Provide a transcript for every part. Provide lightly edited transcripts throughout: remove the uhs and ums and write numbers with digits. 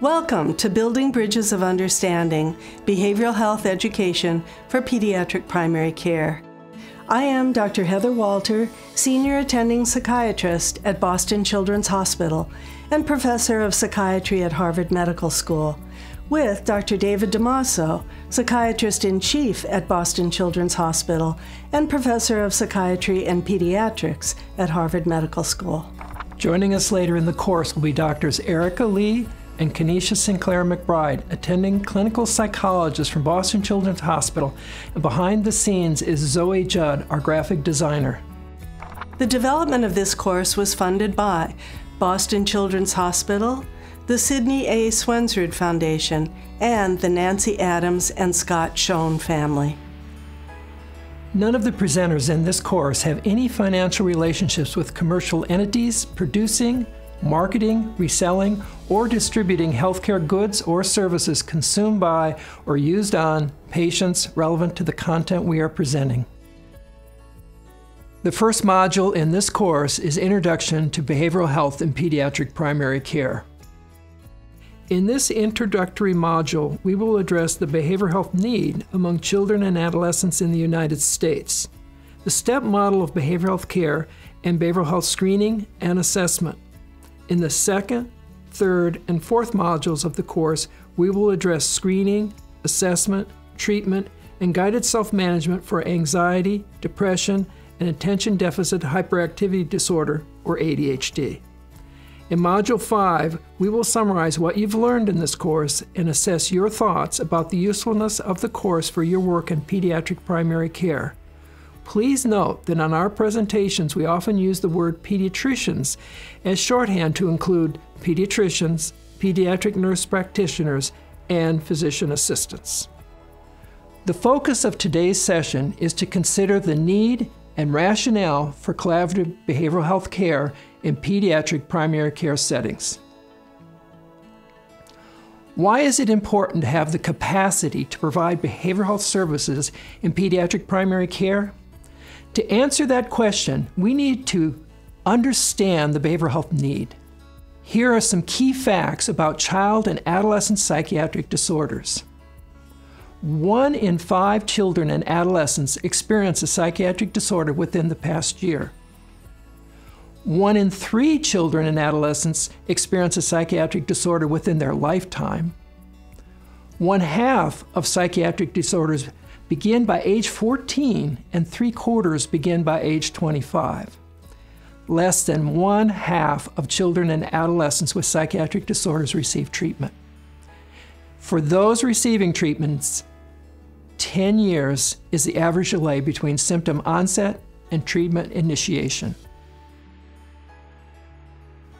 Welcome to Building Bridges of Understanding, Behavioral Health Education for Pediatric Primary Care. I am Dr. Heather Walter, Senior Attending Psychiatrist at Boston Children's Hospital and Professor of Psychiatry at Harvard Medical School, with Dr. David Damaso, Psychiatrist-in-Chief at Boston Children's Hospital and Professor of Psychiatry and Pediatrics at Harvard Medical School. Joining us later in the course will be Drs. Erica Lee and Kenesha Sinclair McBride, attending clinical psychologists from Boston Children's Hospital, and behind the scenes is Zoe Judd, our graphic designer. The development of this course was funded by Boston Children's Hospital, the Sidney A. Swensrud Foundation, and the Nancy Adams and Scott Schoen family. None of the presenters in this course have any financial relationships with commercial entities producing, marketing, reselling, or distributing healthcare goods or services consumed by or used on patients relevant to the content we are presenting. The first module in this course is Introduction to Behavioral Health in Pediatric Primary Care. In this introductory module, we will address the behavioral health need among children and adolescents in the United States, the STEP model of behavioral health care, and behavioral health screening and assessment. In the second, third, and fourth modules of the course, we will address screening, assessment, treatment, and guided self-management for anxiety, depression, and attention deficit hyperactivity disorder, or ADHD. In Module 5, we will summarize what you've learned in this course and assess your thoughts about the usefulness of the course for your work in pediatric primary care. Please note that on our presentations, we often use the word pediatricians as shorthand to include pediatricians, pediatric nurse practitioners, and physician assistants. The focus of today's session is to consider the need and rationale for collaborative behavioral health care in pediatric primary care settings. Why is it important to have the capacity to provide behavioral health services in pediatric primary care? To answer that question, we need to understand the behavioral health need. Here are some key facts about child and adolescent psychiatric disorders. 1 in 5 children and adolescents experience a psychiatric disorder within the past year. 1 in 3 children and adolescents experience a psychiatric disorder within their lifetime. 1/2 of psychiatric disorders begin by age 14, and 3/4 begin by age 25. Less than 1/2 of children and adolescents with psychiatric disorders receive treatment. For those receiving treatments, 10 years is the average delay between symptom onset and treatment initiation.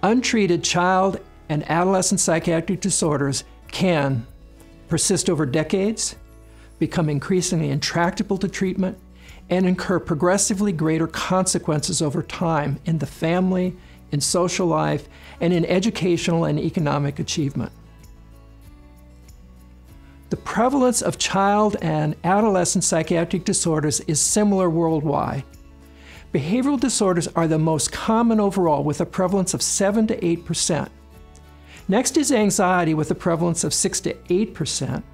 Untreated child and adolescent psychiatric disorders can persist over decades, become increasingly intractable to treatment, and incur progressively greater consequences over time in the family, in social life, and in educational and economic achievement. The prevalence of child and adolescent psychiatric disorders is similar worldwide. Behavioral disorders are the most common overall, with a prevalence of 7 to 8%. Next is anxiety, with a prevalence of 6 to 8%.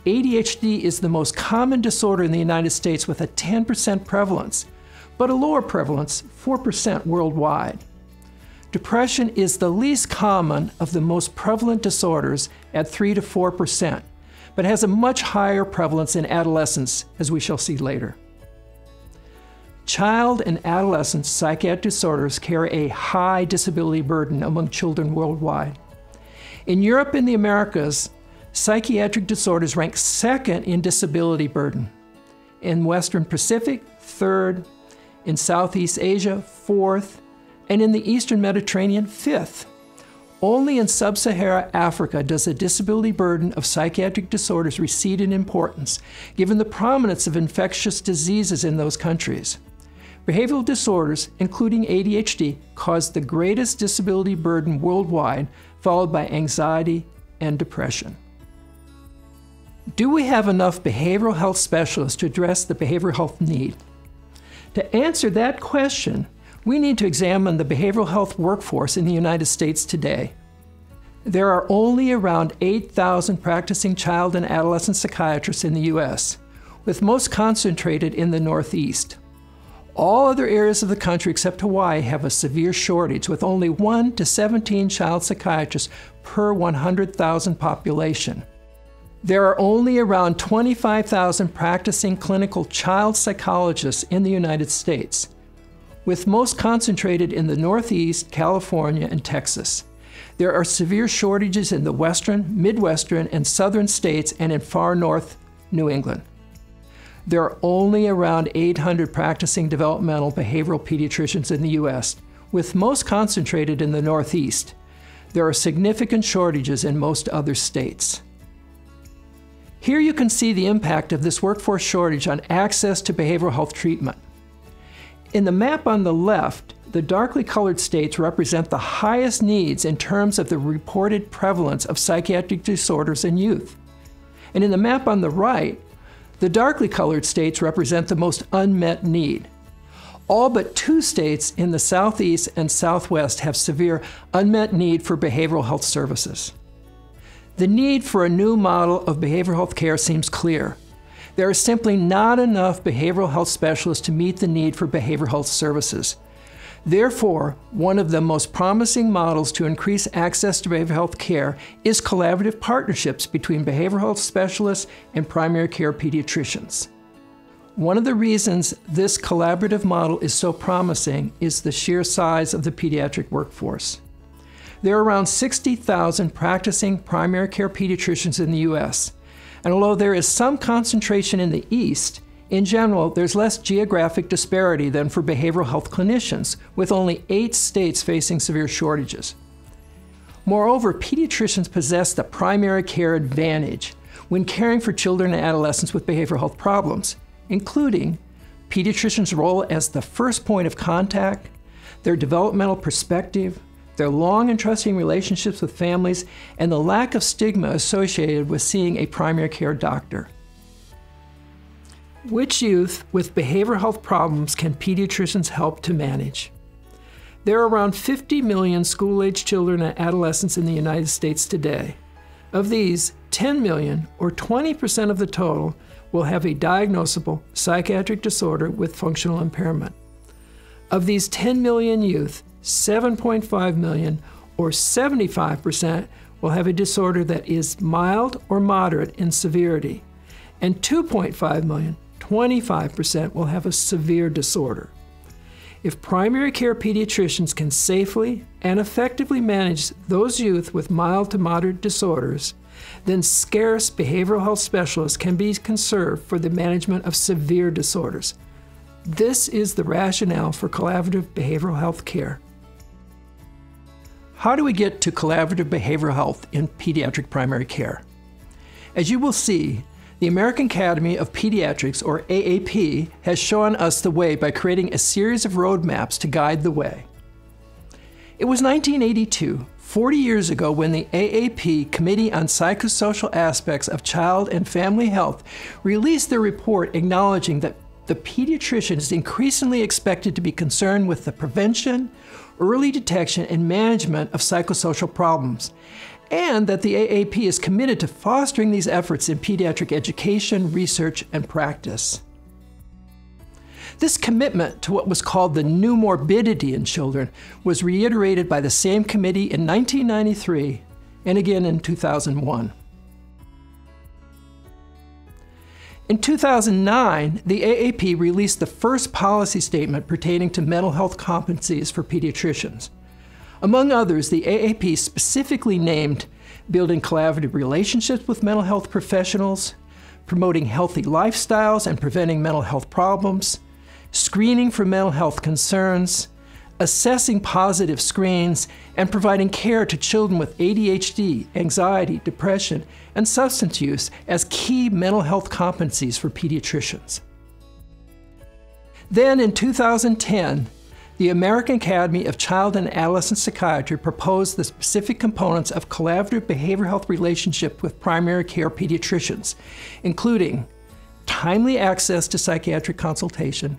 ADHD is the most common disorder in the United States with a 10% prevalence, but a lower prevalence, 4% worldwide. Depression is the least common of the most prevalent disorders at 3 to 4%, but has a much higher prevalence in adolescents, as we shall see later. Child and adolescent psychiatric disorders carry a high disability burden among children worldwide. In Europe and the Americas, psychiatric disorders rank 2nd in disability burden. In Western Pacific, 3rd. In Southeast Asia, 4th. And in the Eastern Mediterranean, 5th. Only in Sub-Saharan Africa does the disability burden of psychiatric disorders recede in importance, given the prominence of infectious diseases in those countries. Behavioral disorders, including ADHD, cause the greatest disability burden worldwide, followed by anxiety and depression. Do we have enough behavioral health specialists to address the behavioral health need? To answer that question, we need to examine the behavioral health workforce in the United States today. There are only around 8,000 practicing child and adolescent psychiatrists in the U.S., with most concentrated in the Northeast. All other areas of the country except Hawaii have a severe shortage, with only 1 to 17 child psychiatrists per 100,000 population. There are only around 25,000 practicing clinical child psychologists in the United States, with most concentrated in the Northeast, California, and Texas. There are severe shortages in the Western, Midwestern, and Southern states and in far north New England. There are only around 800 practicing developmental behavioral pediatricians in the U.S., with most concentrated in the Northeast. There are significant shortages in most other states. Here you can see the impact of this workforce shortage on access to behavioral health treatment. In the map on the left, the darkly colored states represent the highest needs in terms of the reported prevalence of psychiatric disorders in youth. And in the map on the right, the darkly colored states represent the most unmet need. All but 2 states in the Southeast and Southwest have severe unmet need for behavioral health services. The need for a new model of behavioral health care seems clear. There are simply not enough behavioral health specialists to meet the need for behavioral health services. Therefore, one of the most promising models to increase access to behavioral health care is collaborative partnerships between behavioral health specialists and primary care pediatricians. One of the reasons this collaborative model is so promising is the sheer size of the pediatric workforce. There are around 60,000 practicing primary care pediatricians in the U.S., and although there is some concentration in the East, in general, there's less geographic disparity than for behavioral health clinicians, with only 8 states facing severe shortages. Moreover, pediatricians possess the primary care advantage when caring for children and adolescents with behavioral health problems, including pediatricians' role as the first point of contact, their developmental perspective, their long and trusting relationships with families, and the lack of stigma associated with seeing a primary care doctor. Which youth with behavioral health problems can pediatricians help to manage? There are around 50 million school-age children and adolescents in the United States today. Of these, 10 million, or 20% of the total, will have a diagnosable psychiatric disorder with functional impairment. Of these 10 million youth, 7.5 million, or 75%, will have a disorder that is mild or moderate in severity, and 2.5 million, 25%, will have a severe disorder. If primary care pediatricians can safely and effectively manage those youth with mild to moderate disorders, then scarce behavioral health specialists can be conserved for the management of severe disorders. This is the rationale for collaborative behavioral health care. How do we get to collaborative behavioral health in pediatric primary care? As you will see, the American Academy of Pediatrics, or AAP, has shown us the way by creating a series of roadmaps to guide the way. It was 1982, 40 years ago, when the AAP Committee on Psychosocial Aspects of Child and Family Health released their report acknowledging that the pediatrician is increasingly expected to be concerned with the prevention, early detection, and management of psychosocial problems, and that the AAP is committed to fostering these efforts in pediatric education, research, and practice. This commitment to what was called the new morbidity in children was reiterated by the same committee in 1993 and again in 2001. In 2009, the AAP released the first policy statement pertaining to mental health competencies for pediatricians. Among others, the AAP specifically named building collaborative relationships with mental health professionals, promoting healthy lifestyles and preventing mental health problems, screening for mental health concerns, assessing positive screens, and providing care to children with ADHD, anxiety, depression, and substance use as key mental health competencies for pediatricians. Then in 2010, the American Academy of Child and Adolescent Psychiatry proposed the specific components of collaborative behavioral health relationship with primary care pediatricians, including timely access to psychiatric consultation,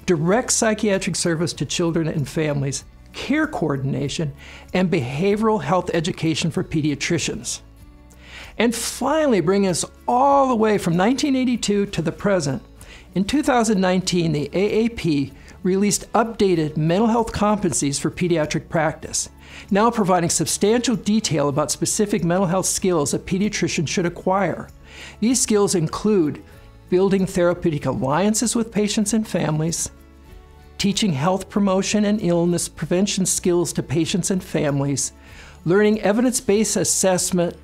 direct psychiatric service to children and families, care coordination, and behavioral health education for pediatricians. And finally, bringing us all the way from 1982 to the present, in 2019, the AAP released updated mental health competencies for pediatric practice, now providing substantial detail about specific mental health skills a pediatrician should acquire. These skills include building therapeutic alliances with patients and families, teaching health promotion and illness prevention skills to patients and families, learning evidence-based assessment,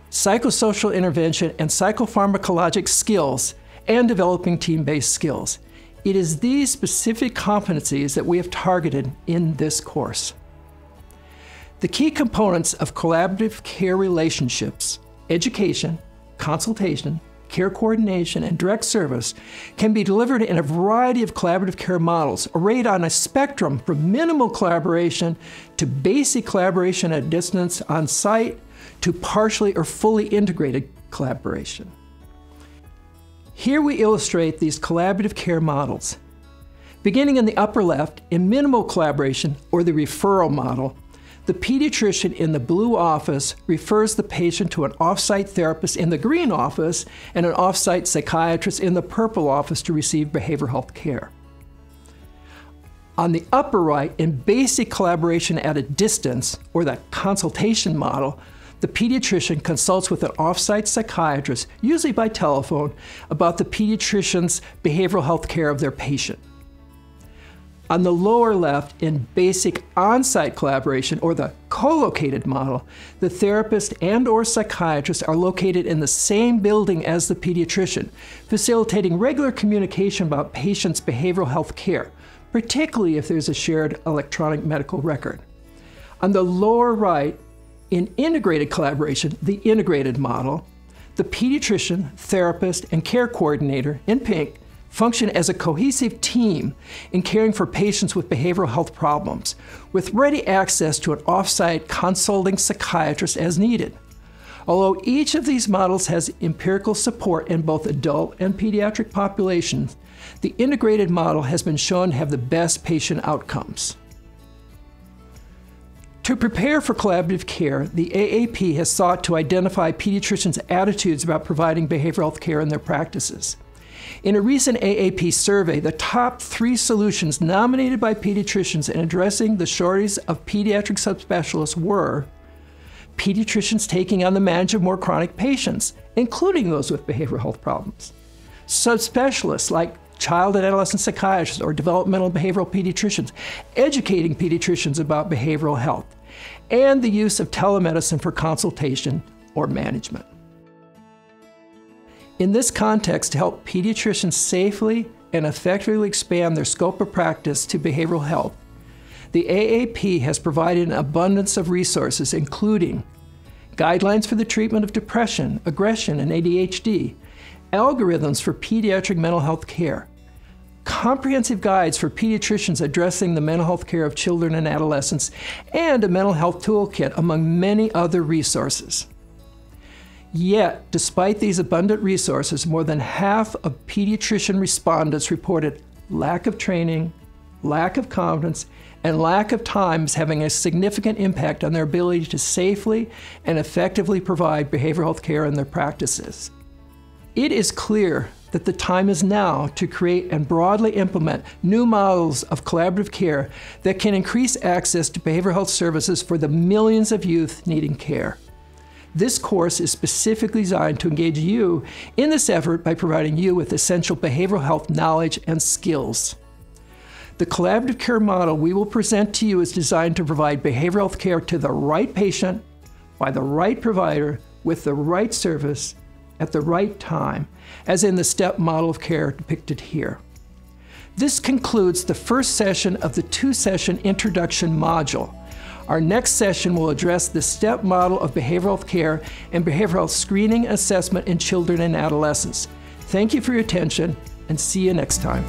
psychosocial intervention, and psychopharmacologic skills, and developing team-based skills. It is these specific competencies that we have targeted in this course. The key components of collaborative care relationships, education, consultation, care coordination, and direct service can be delivered in a variety of collaborative care models, arrayed on a spectrum from minimal collaboration to basic collaboration at distance on site to partially or fully integrated collaboration. Here we illustrate these collaborative care models. Beginning in the upper left, in minimal collaboration, or the referral model, the pediatrician in the blue office refers the patient to an off-site therapist in the green office and an off-site psychiatrist in the purple office to receive behavioral health care. On the upper right, in basic collaboration at a distance, or the consultation model, the pediatrician consults with an off-site psychiatrist, usually by telephone, about the pediatrician's behavioral health care of their patient. On the lower left, in basic on-site collaboration, or the co-located model, the therapist and/or psychiatrist are located in the same building as the pediatrician, facilitating regular communication about patients' behavioral health care, particularly if there's a shared electronic medical record. On the lower right, in integrated collaboration, the integrated model, the pediatrician, therapist, and care coordinator, in pink, function as a cohesive team in caring for patients with behavioral health problems, with ready access to an off-site consulting psychiatrist as needed. Although each of these models has empirical support in both adult and pediatric populations, the integrated model has been shown to have the best patient outcomes. To prepare for collaborative care, the AAP has sought to identify pediatricians' attitudes about providing behavioral health care in their practices. In a recent AAP survey, the top 3 solutions nominated by pediatricians in addressing the shortage of pediatric subspecialists were pediatricians taking on the management of more chronic patients, including those with behavioral health problems, subspecialists like child and adolescent psychiatrists or developmental and behavioral pediatricians, educating pediatricians about behavioral health, and the use of telemedicine for consultation or management. In this context, to help pediatricians safely and effectively expand their scope of practice to behavioral health, the AAP has provided an abundance of resources, including guidelines for the treatment of depression, aggression, and ADHD, algorithms for pediatric mental health care, comprehensive guides for pediatricians addressing the mental health care of children and adolescents, and a mental health toolkit, among many other resources. Yet, despite these abundant resources, more than half of pediatrician respondents reported lack of training, lack of confidence, and lack of time as having a significant impact on their ability to safely and effectively provide behavioral health care in their practices. It is clear that the time is now to create and broadly implement new models of collaborative care that can increase access to behavioral health services for the millions of youth needing care. This course is specifically designed to engage you in this effort by providing you with essential behavioral health knowledge and skills. The collaborative care model we will present to you is designed to provide behavioral health care to the right patient, by the right provider, with the right service, at the right time, as in the STEP model of care depicted here. This concludes the first session of the 2-session introduction module. Our next session will address the STEP model of behavioral health care and behavioral health screening assessment in children and adolescents. Thank you for your attention, and see you next time.